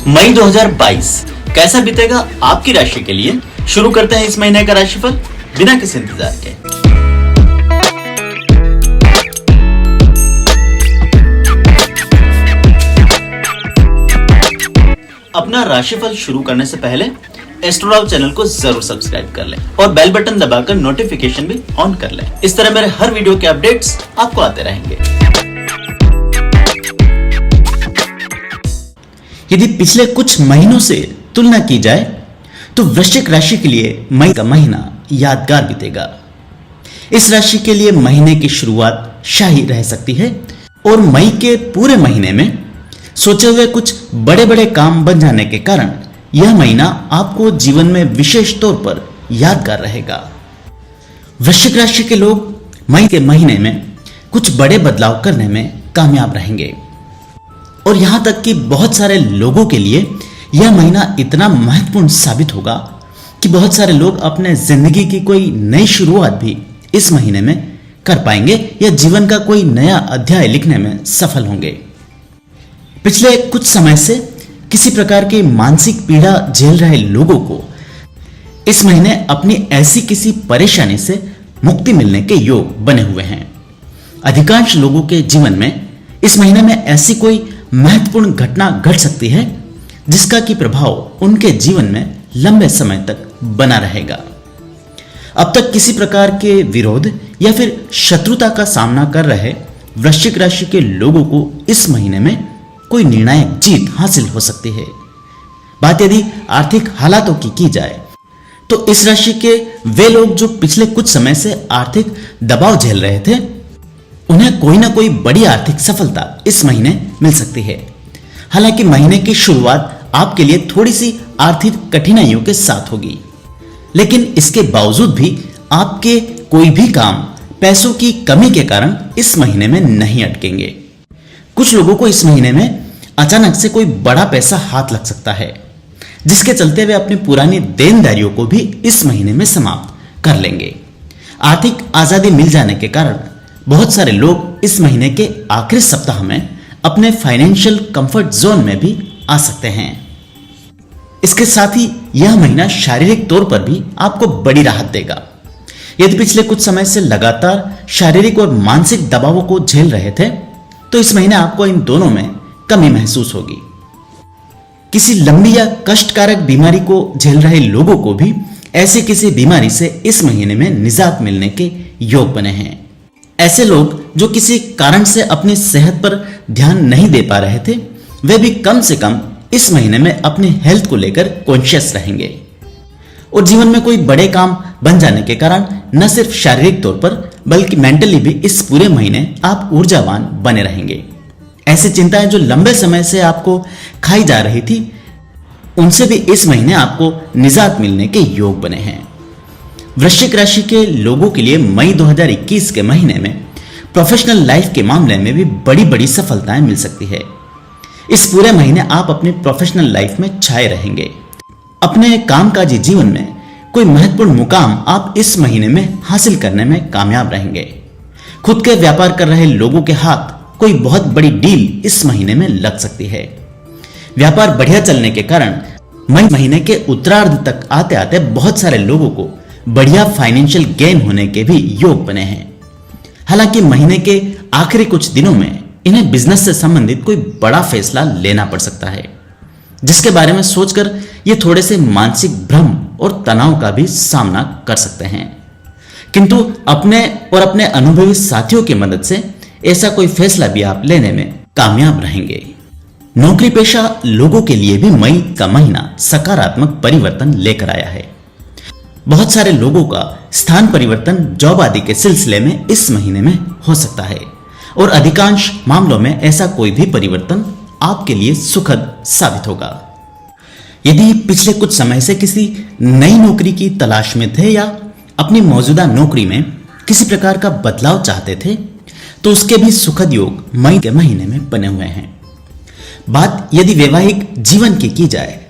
मई 2022 कैसा बीतेगा आपकी राशि के लिए। शुरू करते हैं इस महीने का राशिफल बिना किसी इंतजार के। अपना राशिफल शुरू करने से पहले एस्ट्रोलॉग चैनल को जरूर सब्सक्राइब कर लें और बेल बटन दबाकर नोटिफिकेशन भी ऑन कर लें। इस तरह मेरे हर वीडियो के अपडेट्स आपको आते रहेंगे। यदि पिछले कुछ महीनों से तुलना की जाए तो वृश्चिक राशि के लिए मई का महीना यादगार बीतेगा। इस राशि के लिए महीने की शुरुआत शाही रह सकती है और मई के पूरे महीने में सोचे हुए कुछ बड़े बड़े काम बन जाने के कारण यह महीना आपको जीवन में विशेष तौर पर यादगार रहेगा। वृश्चिक राशि के लोग मई के महीने में कुछ बड़े बदलाव करने में कामयाब रहेंगे और यहां तक कि बहुत सारे लोगों के लिए यह महीना इतना महत्वपूर्ण साबित होगा कि बहुत सारे लोग अपने जिंदगी की कोई नई शुरुआत भी इस महीने में कर पाएंगे या जीवन का कोई नया अध्याय लिखने में सफल होंगे। पिछले कुछ समय से किसी प्रकार की मानसिक पीड़ा झेल रहे लोगों को इस महीने अपनी ऐसी किसी परेशानी से मुक्ति मिलने के योग बने हुए हैं। अधिकांश लोगों के जीवन में इस महीने में ऐसी कोई महत्वपूर्ण घटना घट सकती है जिसका की प्रभाव उनके जीवन में लंबे समय तक बना रहेगा। अब तक किसी प्रकार के विरोध या फिर शत्रुता का सामना कर रहे वृश्चिक राशि के लोगों को इस महीने में कोई निर्णायक जीत हासिल हो सकती है। बात यदि आर्थिक हालातों की जाए तो इस राशि के वे लोग जो पिछले कुछ समय से आर्थिक दबाव झेल रहे थे उन्हें कोई ना कोई बड़ी आर्थिक सफलता इस महीने मिल सकती है। हालांकि महीने की शुरुआत आपके लिए थोड़ी सी आर्थिक कठिनाइयों के साथ होगी, लेकिन इसके बावजूद भी आपके कोई भी काम पैसों की कमी के कारण इस महीने में नहीं अटकेंगे। कुछ लोगों को इस महीने में अचानक से कोई बड़ा पैसा हाथ लग सकता है जिसके चलते वे अपनी पुरानी देनदारियों को भी इस महीने में समाप्त कर लेंगे। आर्थिक आजादी मिल जाने के कारण बहुत सारे लोग इस महीने के आखिरी सप्ताह में अपने फाइनेंशियल कंफर्ट जोन में भी आ सकते हैं। इसके साथ ही यह महीना शारीरिक तौर पर भी आपको बड़ी राहत देगा। यदि पिछले कुछ समय से लगातार शारीरिक और मानसिक दबावों को झेल रहे थे तो इस महीने आपको इन दोनों में कमी महसूस होगी। किसी लंबी या कष्टकारक बीमारी को झेल रहे लोगों को भी ऐसी किसी बीमारी से इस महीने में निजात मिलने के योग बने हैं। ऐसे लोग जो किसी कारण से अपनी सेहत पर ध्यान नहीं दे पा रहे थे वे भी कम से कम इस महीने में अपनी हेल्थ को लेकर कॉन्शियस रहेंगे और जीवन में कोई बड़े काम बन जाने के कारण न सिर्फ शारीरिक तौर पर बल्कि मेंटली भी इस पूरे महीने आप ऊर्जावान बने रहेंगे। ऐसी चिंताएं जो लंबे समय से आपको खाई जा रही थी उनसे भी इस महीने आपको निजात मिलने के योग बने हैं। वृश्चिक राशि के लोगों के लिए मई 2021 के महीने में प्रोफेशनल लाइफ के मामले में भी बड़ी बड़ी सफलताएं मिल सकती है। इस पूरे महीने आप अपनी प्रोफेशनल लाइफ में छाए रहेंगे। अपने कामकाजी जीवन में कोई महत्वपूर्ण मुकाम आप इस महीने में हासिल करने में कामयाब रहेंगे। खुद के व्यापार कर रहे लोगों के हाथ कोई बहुत बड़ी डील इस महीने में लग सकती है। व्यापार बढ़िया चलने के कारण मई महीने के उत्तरार्ध तक आते आते बहुत सारे लोगों को बढ़िया फाइनेंशियल गेन होने के भी योग बने हैं। हालांकि महीने के आखिरी कुछ दिनों में इन्हें बिजनेस से संबंधित कोई बड़ा फैसला लेना पड़ सकता है जिसके बारे में सोचकर ये थोड़े से मानसिक भ्रम और तनाव का भी सामना कर सकते हैं, किंतु अपने अनुभवी साथियों की मदद से ऐसा कोई फैसला भी आप लेने में कामयाब रहेंगे। नौकरी पेशा लोगों के लिए भी मई का महीना सकारात्मक परिवर्तन लेकर आया है। बहुत सारे लोगों का स्थान परिवर्तन जॉब आदि के सिलसिले में इस महीने में हो सकता है और अधिकांश मामलों में ऐसा कोई भी परिवर्तन आपके लिए सुखद साबित होगा। यदि पिछले कुछ समय से किसी नई नौकरी की तलाश में थे या अपनी मौजूदा नौकरी में किसी प्रकार का बदलाव चाहते थे तो उसके भी सुखद योग मई के महीने में बने हुए हैं। बात यदि वैवाहिक जीवन की जाए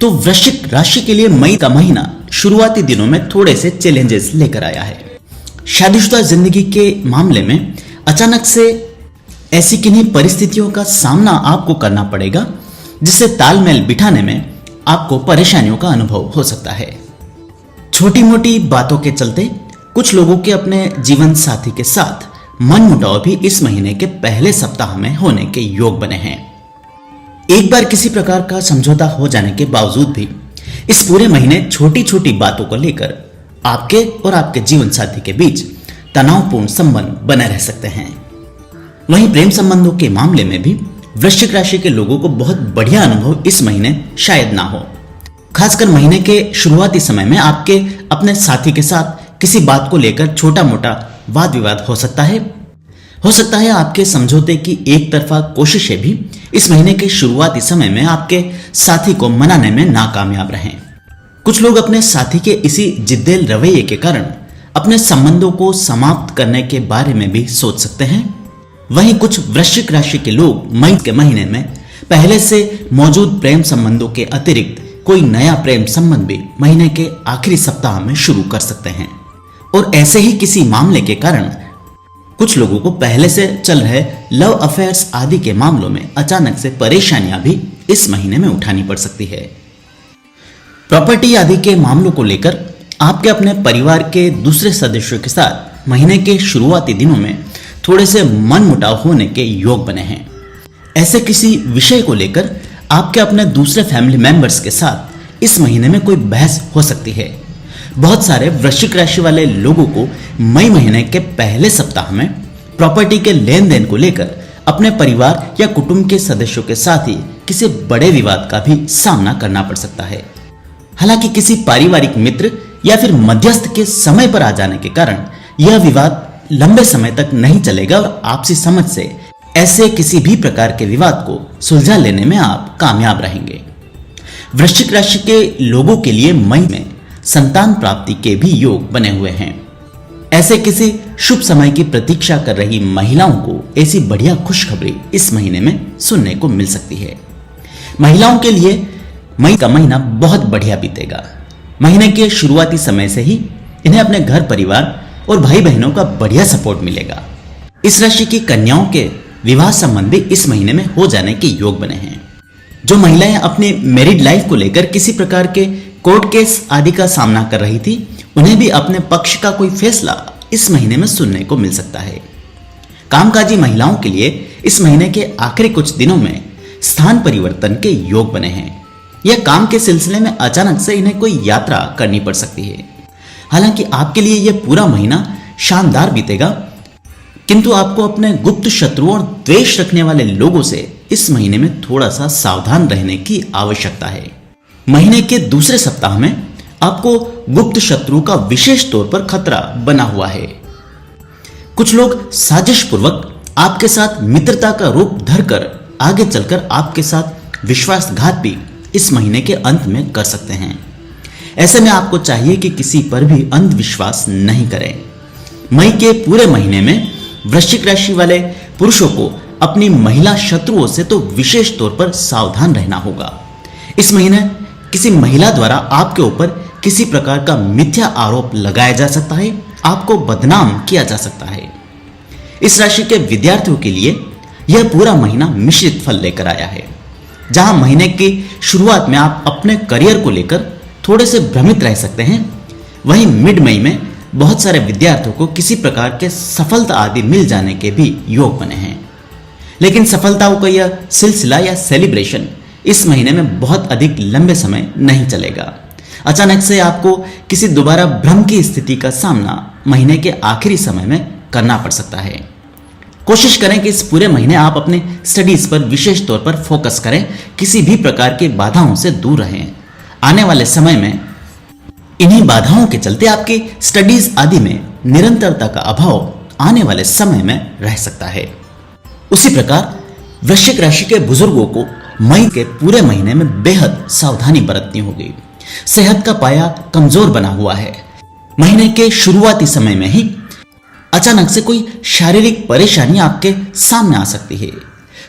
तो वृश्चिक राशि के लिए मई का महीना शुरुआती दिनों में थोड़े से चैलेंजेस लेकर आया है। शादीशुदा जिंदगी के मामले में अचानक से ऐसी किन्हीं परिस्थितियों का सामना आपको करना पड़ेगा जिससे तालमेल बिठाने में आपको परेशानियों का अनुभव हो सकता है। छोटी मोटी बातों के चलते कुछ लोगों के अपने जीवन साथी के साथ मनमुटाव भी इस महीने के पहले सप्ताह में होने के योग बने हैं। एक बार किसी प्रकार का समझौता हो जाने के बावजूद भी इस पूरे महीने छोटी छोटी बातों को लेकर आपके और आपके जीवन साथी के बीच तनावपूर्ण संबंध बने रह सकते हैं। वहीं प्रेम संबंधों के मामले में भी वृश्चिक राशि के लोगों को बहुत बढ़िया अनुभव इस महीने शायद ना हो। खासकर महीने के शुरुआती समय में आपके अपने साथी के साथ किसी बात को लेकर छोटा मोटा वाद विवाद हो सकता है आपके समझौते की एक तरफा कोशिशें भी इस महीने के शुरुआती समय में आपके साथी को मनाने में नाकामयाब रहें। कुछ लोग अपने साथी के इसी जिद्देल रवैये के कारण अपने संबंधों को समाप्त करने के बारे में भी सोच सकते हैं। वहीं कुछ वृश्चिक राशि के लोग मई के महीने में पहले से मौजूद प्रेम संबंधों के अतिरिक्त कोई नया प्रेम संबंध भी महीने के आखिरी सप्ताह में शुरू कर सकते हैं। और ऐसे ही किसी मामले के कारण कुछ लोगों को पहले से चल रहे लव अफेयर्स आदि के मामलों में अचानक से परेशानियां भी इस महीने में उठानी पड़ सकती है। प्रॉपर्टी आदि के मामलों को लेकर आपके अपने परिवार के दूसरे सदस्यों के साथ महीने के शुरुआती दिनों में थोड़े से मनमुटाव होने के योग बने हैं। ऐसे किसी विषय को लेकर आपके अपने दूसरे फैमिली मेंबर्स के साथ इस महीने में कोई बहस हो सकती है। बहुत सारे वृश्चिक राशि वाले लोगों को मई महीने के पहले सप्ताह में प्रॉपर्टी के लेन देन को लेकर अपने परिवार या कुटुंब के सदस्यों के साथ ही किसी बड़े विवाद का भी सामना करना पड़ सकता है। हालांकि किसी पारिवारिक मित्र या फिर मध्यस्थ के समय पर आ जाने के कारण यह विवाद लंबे समय तक नहीं चलेगा और आपसी समझ से ऐसे किसी भी प्रकार के विवाद को सुलझा लेने में आप कामयाब रहेंगे। वृश्चिक राशि के लोगों के लिए मई में संतान प्राप्ति के भी योग बने हुए हैं। ऐसे किसी शुभ समय की प्रतीक्षा कर रही महिलाओं को ऐसी बढ़िया खुशखबरी इस महीने में सुनने को मिल सकती है। महिलाओं के लिए मई का महीना बहुत बढ़िया बीतेगा। महीने के शुरुआती समय से ही इन्हें अपने घर परिवार और भाई बहनों का बढ़िया सपोर्ट मिलेगा। इस राशि की कन्याओं के विवाह संबंध भी इस महीने में हो जाने के योग बने हैं। जो महिलाएं अपने मैरिड लाइफ को लेकर किसी प्रकार के कोर्ट केस आदि का सामना कर रही थी, उन्हें भी अपने पक्ष का कोई फैसला इस महीने में सुनने को मिल सकता है। कामकाजी महिलाओं के लिए इस महीने के आखिरी कुछ दिनों में स्थान परिवर्तन के योग बने हैं। यह काम के सिलसिले में अचानक से इन्हें कोई यात्रा करनी पड़ सकती है। हालांकि आपके लिए यह पूरा महीना शानदार बीतेगा, किंतु आपको अपने गुप्त शत्रुओं और द्वेष रखने वाले लोगों से इस महीने में थोड़ा सा सावधान रहने की आवश्यकता है। महीने के दूसरे सप्ताह में आपको गुप्त शत्रु का विशेष तौर पर खतरा बना हुआ है। कुछ लोग साजिश पूर्वक आपके साथ मित्रता का रूप धरकर आगे चलकर आपके साथ विश्वासघात भी इस महीने के अंत में कर सकते हैं। ऐसे में आपको चाहिए कि किसी पर भी अंधविश्वास नहीं करें। मई के पूरे महीने में वृश्चिक राशि वाले पुरुषों को अपनी महिला शत्रुओं से तो विशेष तौर पर सावधान रहना होगा। इस महीने किसी महिला द्वारा आपके ऊपर किसी प्रकार का मिथ्या आरोप लगाया जा सकता है, आपको बदनाम किया जा सकता है। इस राशि के विद्यार्थियों के लिए यह पूरा महीना मिश्रित फल लेकर आया है। जहां महीने की शुरुआत में आप अपने करियर को लेकर थोड़े से भ्रमित रह सकते हैं, वहीं मिड मई में बहुत सारे विद्यार्थियों को किसी प्रकार के सफलता आदि मिल जाने के भी योग बने हैं। लेकिन सफलताओं का यह सिलसिला या सेलिब्रेशन इस महीने में बहुत अधिक लंबे समय नहीं चलेगा। अचानक से आपको किसी दोबारा भ्रम की स्थिति का सामना महीने के आखिरी समय में करना पड़ सकता है। कोशिश करें कि इस पूरे महीने आप अपने स्टडीज पर विशेष तौर पर फोकस करें, किसी भी प्रकार की बाधाओं से दूर रहें। आने वाले समय में इन्हीं बाधाओं के चलते आपकी स्टडीज आदि में निरंतरता का अभाव आने वाले समय में रह सकता है। उसी प्रकार वृश्चिक राशि के बुजुर्गों को मई के पूरे महीने में बेहद सावधानी बरतनी होगी। सेहत का पाया कमजोर बना हुआ है। महीने के शुरुआती समय में ही अचानक से कोई शारीरिक परेशानी आपके सामने आ सकती है।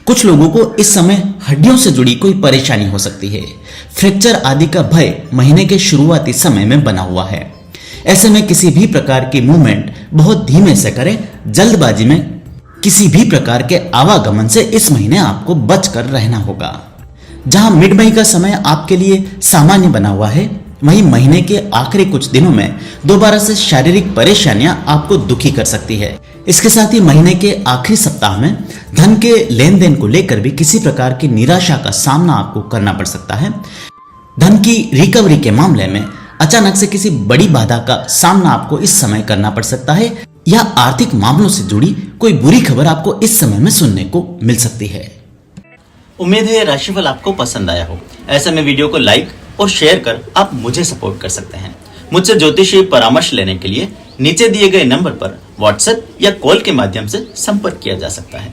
कुछ लोगों को इस समय हड्डियों से जुड़ी कोई परेशानी हो सकती है। फ्रैक्चर आदि का भय महीने के शुरुआती समय में बना हुआ है। ऐसे में किसी भी प्रकार की मूवमेंट बहुत धीमे से करें। जल्दबाजी में किसी भी प्रकार के आवागमन से इस महीने आपको बचकर रहना होगा। जहां मिड मई का समय आपके लिए सामान्य बना हुआ है, वहीं महीने के आखिरी कुछ दिनों में दोबारा से शारीरिक परेशानियां आपको दुखी कर सकती है। इसके साथ ही महीने के आखिरी सप्ताह में धन के लेन देन को लेकर भी किसी प्रकार की निराशा का सामना आपको करना पड़ सकता है। धन की रिकवरी के मामले में अचानक से किसी बड़ी बाधा का सामना आपको इस समय करना पड़ सकता है, या आर्थिक मामलों से जुड़ी कोई बुरी खबर आपको इस समय में सुनने को मिल सकती है। उम्मीद है ये राशिफल आपको पसंद आया हो। ऐसे में वीडियो को लाइक और शेयर कर आप मुझे सपोर्ट कर सकते हैं। मुझसे ज्योतिषीय परामर्श लेने के लिए नीचे दिए गए नंबर पर व्हाट्सएप या कॉल के माध्यम से संपर्क किया जा सकता है।